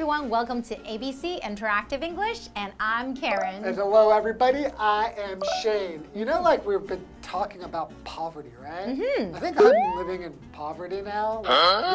everyone, welcome to ABC Interactive English, and I'm Karen. And hello everybody, I am Shane. You know, like we've been talking about poverty, right? I think I'm living in poverty now.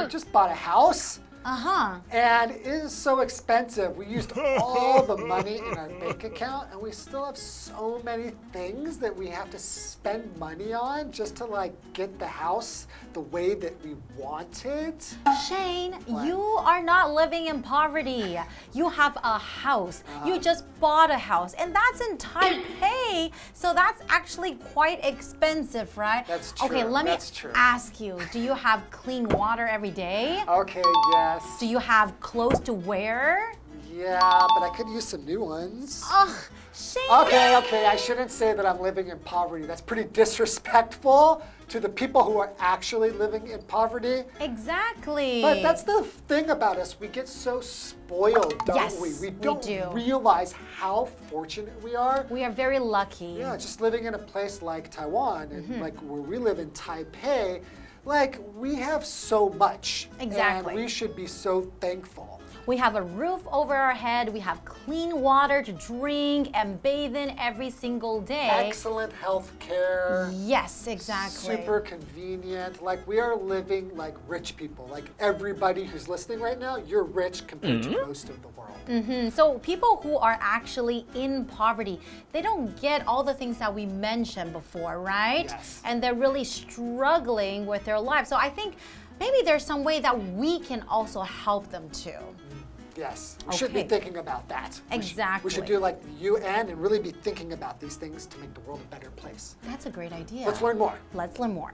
We just bought a house. And it is so expensive. We used all the money in our bank account, and we still have so many things that we have to spend money on just to like get the house the way that we want it. Shane, you are not living in poverty. You have a house. You just bought a house, and that's in Taipei, so that's actually quite expensive, right? That's true. Okay, let me ask you, do you have clean water every day? Okay, yes. Do you have clothes to wear? Yeah, but I could use some new ones. Ugh, Shane. Okay, I shouldn't say that I'm living in poverty. That's pretty disrespectful to the people who are actually living in poverty. Exactly. But that's the thing about us. We get so spoiled, don't we? We don't realize how fortunate we are. We are very lucky. Yeah, just living in a place like Taiwan and like where we live in Taipei, like we have so much. Exactly. And we should be so thankful. We have a roof over our head, we have clean water to drink and bathe in every single day. Excellent health care. Yes, exactly. Super convenient. Like we are living like rich people. Like everybody who's listening right now, you're rich compared to most of the world. So people who are actually in poverty, they don't get all the things that we mentioned before, right? Yes. And they're really struggling with their lives. So I think maybe there's some way that we can also help them too. Yes, we should be thinking about that. Exactly. We should do like the UN and really be thinking about these things to make the world a better place. That's a great idea. Let's learn more. Let's learn more.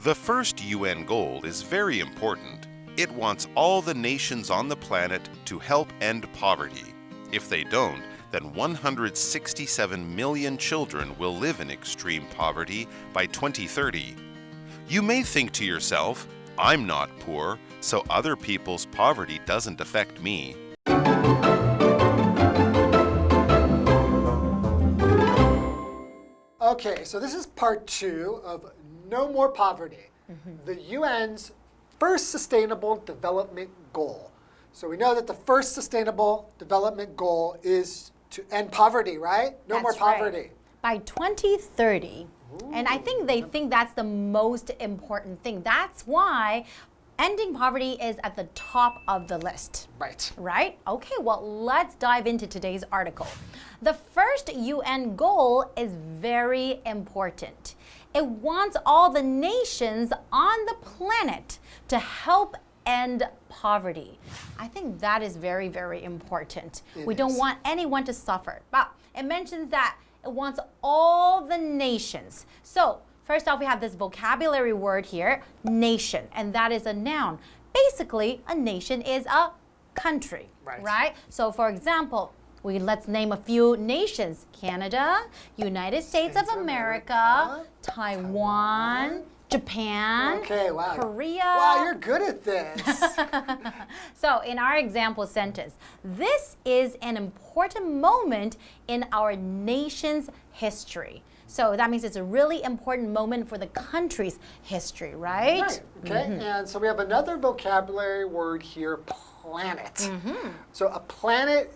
The first UN goal is very important. It wants all the nations on the planet to help end poverty. If they don't, then 167 million children will live in extreme poverty by 2030. You may think to yourself, I'm not poor, so other people's poverty doesn't affect me. Okay, so this is part 2 of No More Poverty, the UN's first sustainable development goal. So we know that the first sustainable development goal is to end poverty, right? No more poverty. By 2030. And I think they think that's the most important thing. That's why ending poverty is at the top of the list. Right. Right? Okay, well, let's dive into today's article. The first UN goal is very important. It wants all the nations on the planet to help end poverty. I think that is very, very important. We don't want anyone to suffer. But it mentions that it wants all the nations. So first off, we have this vocabulary word here, nation, and that is a noun. Basically, a nation is a country, right? So for example, let's name a few nations: Canada, United States of America, Taiwan, Japan, Korea. Wow, you're good at this. So in our example sentence, this is an important moment in our nation's history. So that means it's a really important moment for the country's history, right? Right, okay. And so we have another vocabulary word here, planet. So a planet,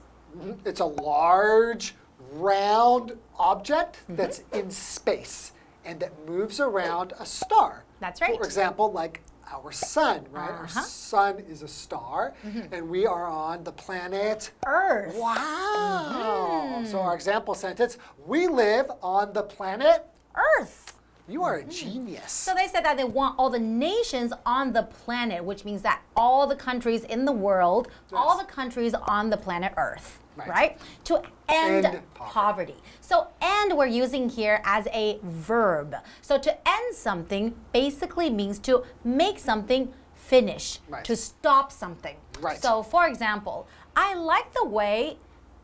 it's a large, round object that's in space and that moves around a star. That's right. For example, like our sun, right? Our sun is a star, and we are on the planet Earth. Wow. So our example sentence, we live on the planet Earth. You are a genius. So they said that they want all the nations on the planet, which means that all the countries in the world, all the countries on the planet Earth, right? To end poverty. So end we're using here as a verb. So to end something basically means to make something finish, to stop something. So for example, I like the way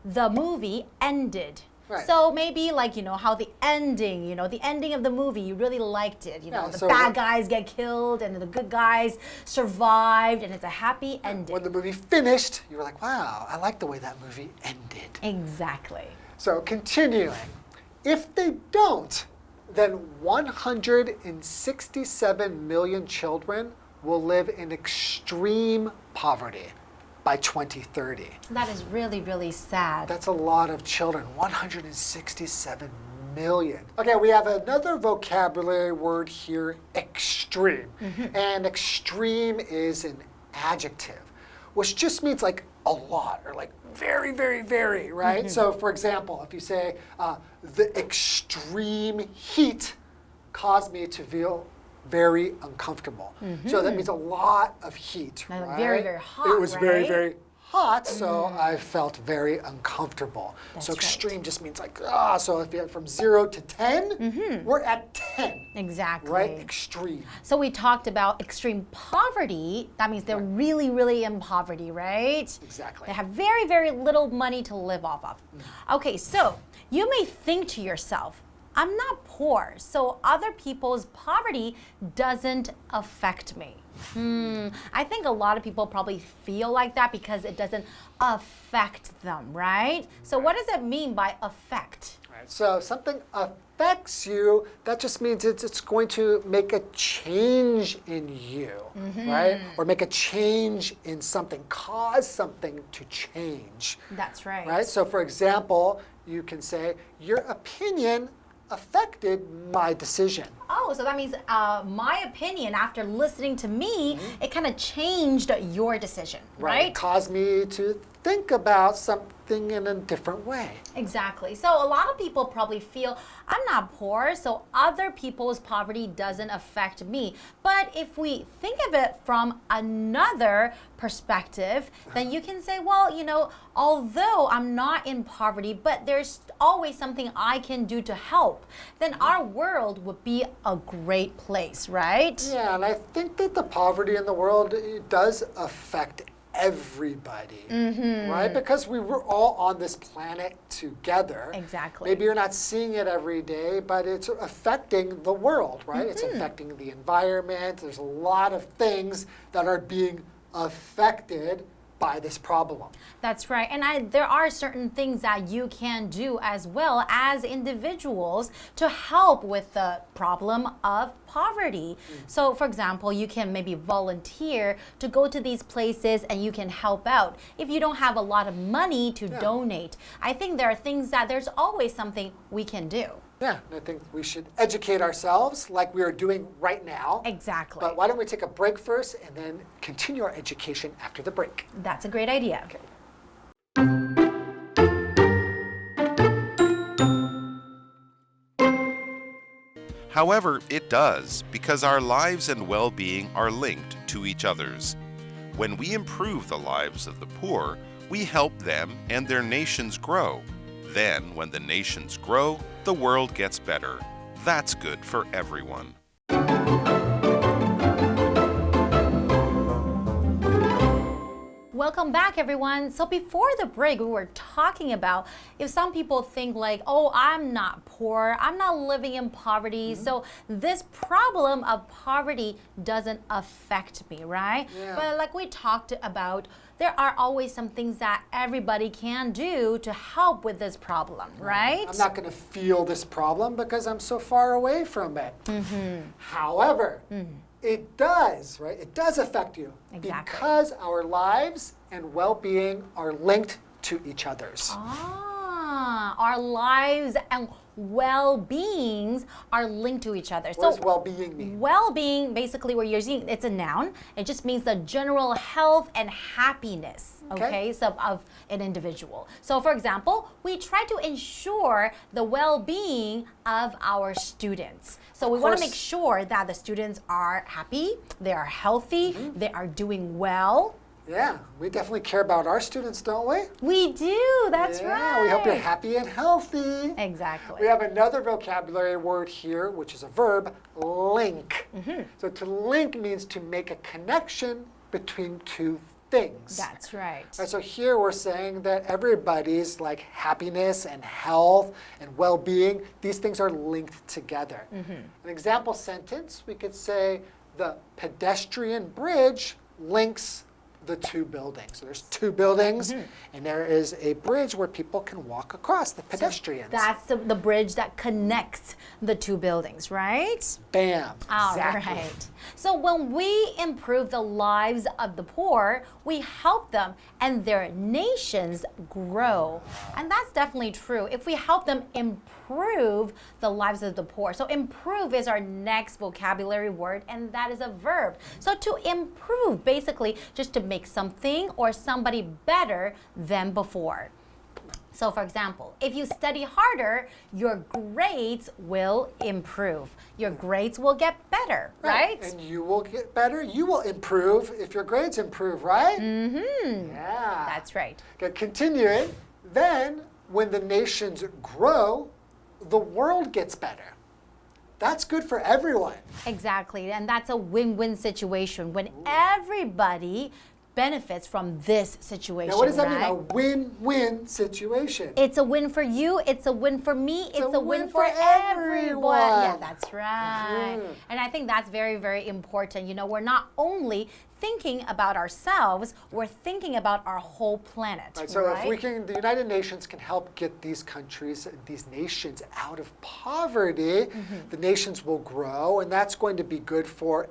the movie ended. So maybe like, you know, how the ending of the movie, you really liked it. You know, the bad guys get killed and the good guys survived and it's a happy ending. When the movie finished, you were like, wow, I like the way that movie ended. Exactly. So continuing, if they don't, then 167 million children will live in extreme poverty by 2030. That is really, really sad. That's a lot of children, 167 million. Okay, we have another vocabulary word here, extreme. And extreme is an adjective, which just means like a lot or like very, very, very, right? So for example, if you say, the extreme heat caused me to feel very uncomfortable. So that means a lot of heat, right? Very, very hot, It was very, right? very hot, so I felt very uncomfortable. So extreme just means like, so if you're from 0 to 10, we're at 10. Exactly. Right? Extreme. So we talked about extreme poverty. That means they're really, really in poverty, right? Exactly. They have very, very little money to live off of. Okay, so you may think to yourself, I'm not poor, so other people's poverty doesn't affect me. I think a lot of people probably feel like that because it doesn't affect them, right? So what does it mean by affect? Right. So something affects you, that just means it's going to make a change in you, right? Or make a change in something, cause something to change. That's right. Right? So for example, you can say, your opinion affected my decision. Oh, so that means my opinion after listening to me, it kind of changed your decision, right? It caused me to think about something in a different way. Exactly. So a lot of people probably feel, I'm not poor, so other people's poverty doesn't affect me. But if we think of it from another perspective, then you can say, well, you know, although I'm not in poverty, but there's always something I can do to help, then our world would be a great place, right? Yeah, and I think that the poverty in the world, it does affect everybody, right? Because we were all on this planet together. Exactly. Maybe you're not seeing it every day, but it's affecting the world, right? It's affecting the environment. There's a lot of things that are being affected by this problem. That's right. And there are certain things that you can do as well as individuals to help with the problem of poverty. So for example, you can maybe volunteer to go to these places and you can help out. If you don't have a lot of money to donate, I think there are things that there's always something we can do. Yeah, and I think we should educate ourselves like we are doing right now. Exactly. But why don't we take a break first and then continue our education after the break? That's a great idea. Okay. However, it does, because our lives and well-being are linked to each other's. When we improve the lives of the poor, we help them and their nations grow. Then, when the nations grow, the world gets better. That's good for everyone. Welcome back, everyone. So before the break, we were talking about if some people think like, oh, I'm not poor, I'm not living in poverty, so this problem of poverty doesn't affect me, right? Yeah. But like we talked about, there are always some things that everybody can do to help with this problem, right? I'm not going to feel this problem because I'm so far away from it. However, it does, right? It does affect you. Exactly. Because our lives and well-being are linked to each other's. Our lives and well-beings are linked to each other. What does well-being mean? Well-being, basically, we're using, it's a noun. It just means the general health and happiness, okay, so of an individual. So for example, we try to ensure the well-being of our students. So we want to make sure that the students are happy, they are healthy, they are doing well. Yeah, we definitely care about our students, don't we? We do, that's right. Yeah, we hope you're happy and healthy. Exactly. We have another vocabulary word here, which is a verb, link. So to link means to make a connection between two things. That's right. And so here we're saying that everybody's like happiness and health and well-being, these things are linked together. An example sentence, we could say the pedestrian bridge links the two buildings. So there's two buildings, and there is a bridge where people can walk across, the pedestrians. So that's the bridge that connects the two buildings, right? Bam. All exactly. right. So when we improve the lives of the poor, we help them and their nations grow. And that's definitely true. If we help them improve the lives of the poor. So improve is our next vocabulary word, and that is a verb. So to improve, basically just to make something or somebody better than before. So for example, if you study harder, your grades will improve. Your grades will get better, right? And you will get better. You will improve if your grades improve, right? Yeah. That's right. Okay, continuing. Then, when the nations grow, the world gets better. That's good for everyone. Exactly, and that's a win-win situation when everybody benefits from this situation. Now, what does that mean? right? A win-win situation. It's a win for you, it's a win for me, it's a win for everyone. Yeah, that's right. And I think that's very, very important. You know, we're not only thinking about ourselves, we're thinking about our whole planet. Right, so if we can, the United Nations can help get these countries, these nations out of poverty, the nations will grow, and that's going to be good for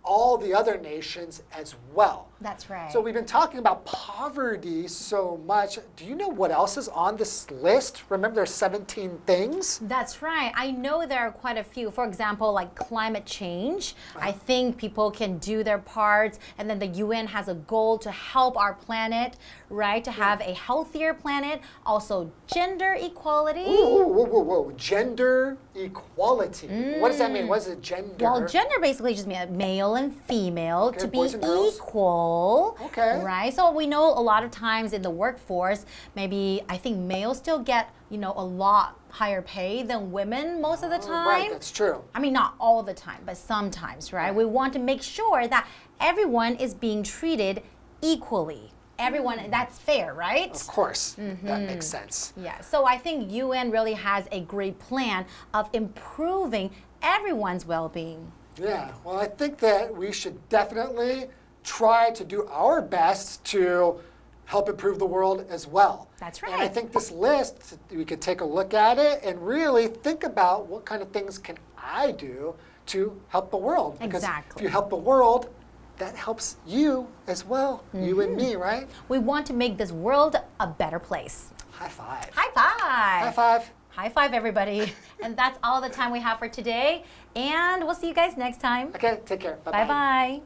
all the other nations as well. That's right. So we've been talking about poverty so much. Do you know what else is on this list? Remember, there's 17 things? That's right. I know there are quite a few. For example, like climate change. I think people can do their parts, and then the UN has a goal to help our planet, right? To have a healthier planet. Also, gender equality. Whoa. Gender equality. What does that mean? What is a gender? Well, gender basically just means male and female to be boys and girls. equal. Okay. Right? So we know a lot of times in the workforce, maybe I think males still get, you know, a lot higher pay than women most of the time. Right, that's true. I mean, not all the time, but sometimes, right? We want to make sure that everyone is being treated equally. Everyone, that's fair, right? Of course, that makes sense. Yeah, so I think UN really has a great plan of improving everyone's well-being. Yeah, well, I think that we should definitely try to do our best to help improve the world as well. That's right. And I think this list, we could take a look at it and really think about what kind of things can I do to help the world. Because Exactly. if you help the world, that helps you as well, you and me, right? We want to make this world a better place. High five. High five! High five. High five, everybody. And that's all the time we have for today. And we'll see you guys next time. Okay, take care. Bye-bye. Bye-bye.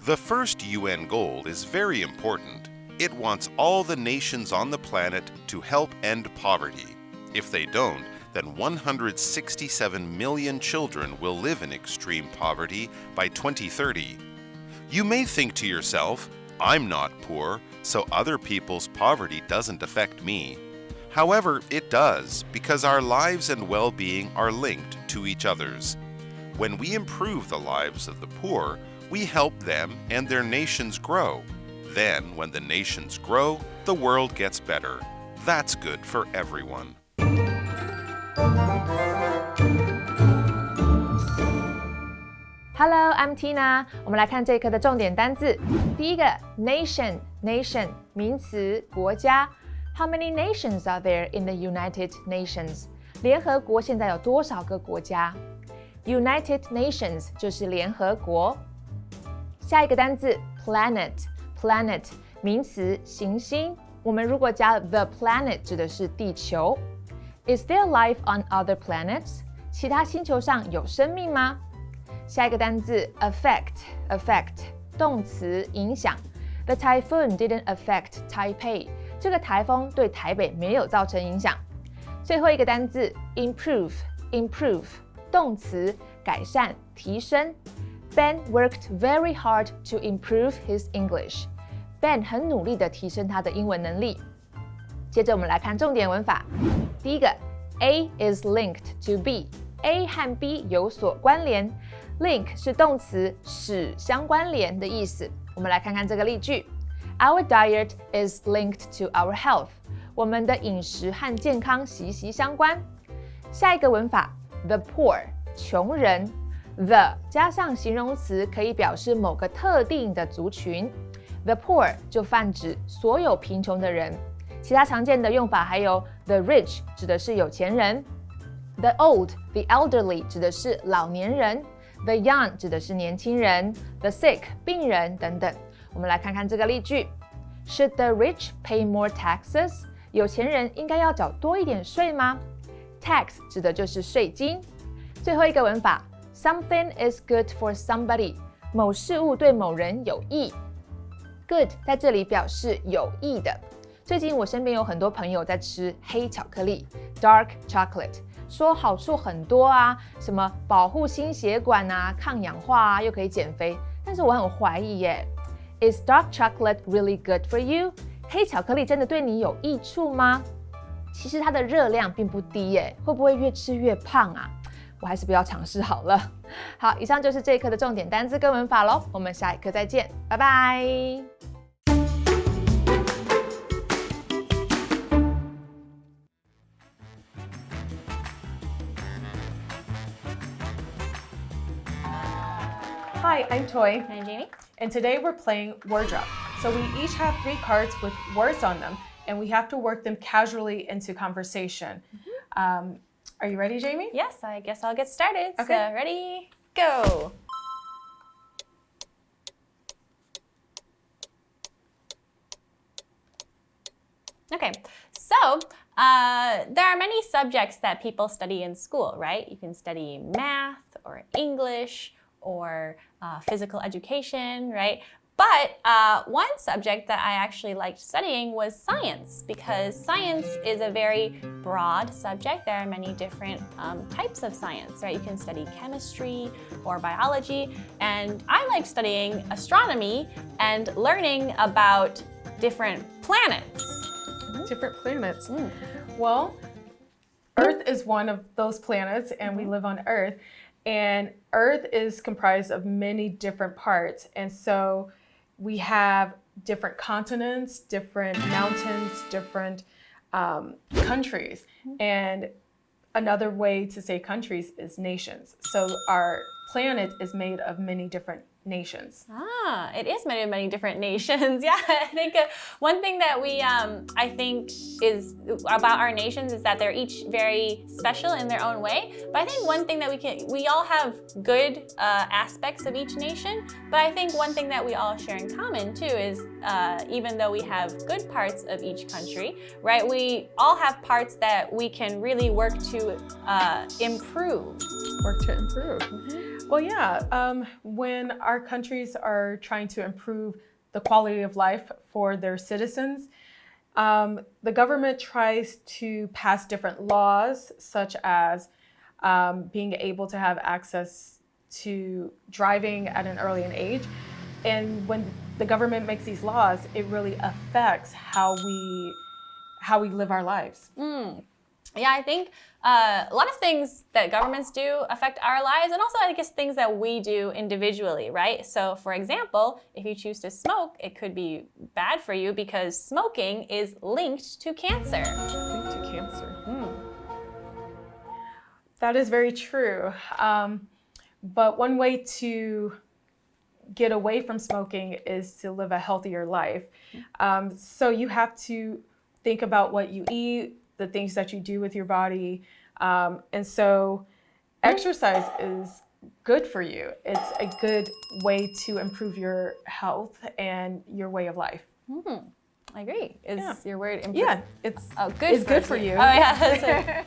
The first UN goal is very important. It wants all the nations on the planet to help end poverty. If they don't, then 167 million children will live in extreme poverty by 2030. You may think to yourself, I'm not poor, so other people's poverty doesn't affect me. However, it does, because our lives and well-being are linked to each other's. When we improve the lives of the poor, we help them and their nations grow. Then, when the nations grow, the world gets better. That's good for everyone. Hello, I'm Tina. 我们来看这一课的重点单字。第一个 nation 名词国家。How many nations are there in the United Nations? 联合国现在有多少个国家 ？United Nations 就是联合国。下一个单字 planet 名词行星。我们如果加 the planet 指的是地球。Is there life on other planets? 其他星球上有生命吗？下一个单字 affect 动词影响。The typhoon didn't affect Taipei. 这个台风对台北没有造成影响。最后一个单字 improve 动词改善提升。Ben worked very hard to improve his English. Ben 很努力地提升他的英文能力。接着我们来看重点文法。第一个 A is linked to B。A 和 B 有所关联。Link 是动词使相关联的意思。我们来看看这个例句。Our diet is linked to our health. 我们的饮食和健康息息相关。下一个文法 The poor 穷人。The 加上形容词可以表示某个特定的族群。The poor 就泛指所有贫穷的人。其他常见的用法还有 the rich 指的是有钱人， the old, the elderly 指的是老年人， the young 指的是年轻人， the sick 病人等等。我们来看看这个例句 Should the rich pay more taxes? 有钱人应该要缴多一点税吗？ Tax 指的就是税金。最后一个文法 Something is good for somebody 某事物对某人有益。 Good 在这里表示有益的。最近我身边有很多朋友在吃黑巧克力 dark chocolate， 说好处很多啊，什么保护心血管啊，抗氧化啊，又可以减肥。但是我很怀疑耶 Is dark chocolate really good for you? 黑巧克力真的对你有益处吗？其实它的热量并不低耶，会不会越吃越胖啊？我还是不要尝试好了。好，以上就是这一课的重点单字跟文法咯，我们下一课再见，拜拜。Hi, I'm Toi. And Jamie. And today we're playing Word Drop. So we each have 3 cards with words on them, and we have to work them casually into conversation. Are you ready, Jamie? Yes, I guess I'll get started. Okay. So ready, go. Okay, so there are many subjects that people study in school, right? You can study math or English or physical education, right? But one subject that I actually liked studying was science, because science is a very broad subject. There are many different types of science, right? You can study chemistry or biology, and I like studying astronomy and learning about different planets. Different planets. Well, Earth is one of those planets, and we live on Earth. And Earth is comprised of many different parts. And so we have different continents, different mountains, different countries. And another way to say countries is nations. So our planet is made of many different nations. Ah, it is made of many different nations. Yeah, I think one thing that we, I think is about our nations is that they're each very special in their own way. But I think one thing that we all have good aspects of each nation. But I think one thing that we all share in common too is even though we have good parts of each country, right, we all have parts that we can really work to improve. Work to improve. Well, yeah, when our countries are trying to improve the quality of life for their citizens, the government tries to pass different laws, such as being able to have access to driving at an early age. And when the government makes these laws, it really affects how we live our lives. Yeah, I think a lot of things that governments do affect our lives, and also I guess things that we do individually, right? So for example, if you choose to smoke, it could be bad for you because smoking is linked to cancer. Linked to cancer. That is very true. But one way to get away from smoking is to live a healthier life. So you have to think about what you eat, the things that you do with your body. And so exercise is good for you. It's a good way to improve your health and your way of life. I agree. Is your word improve? Yeah, it's good for you. Oh yeah.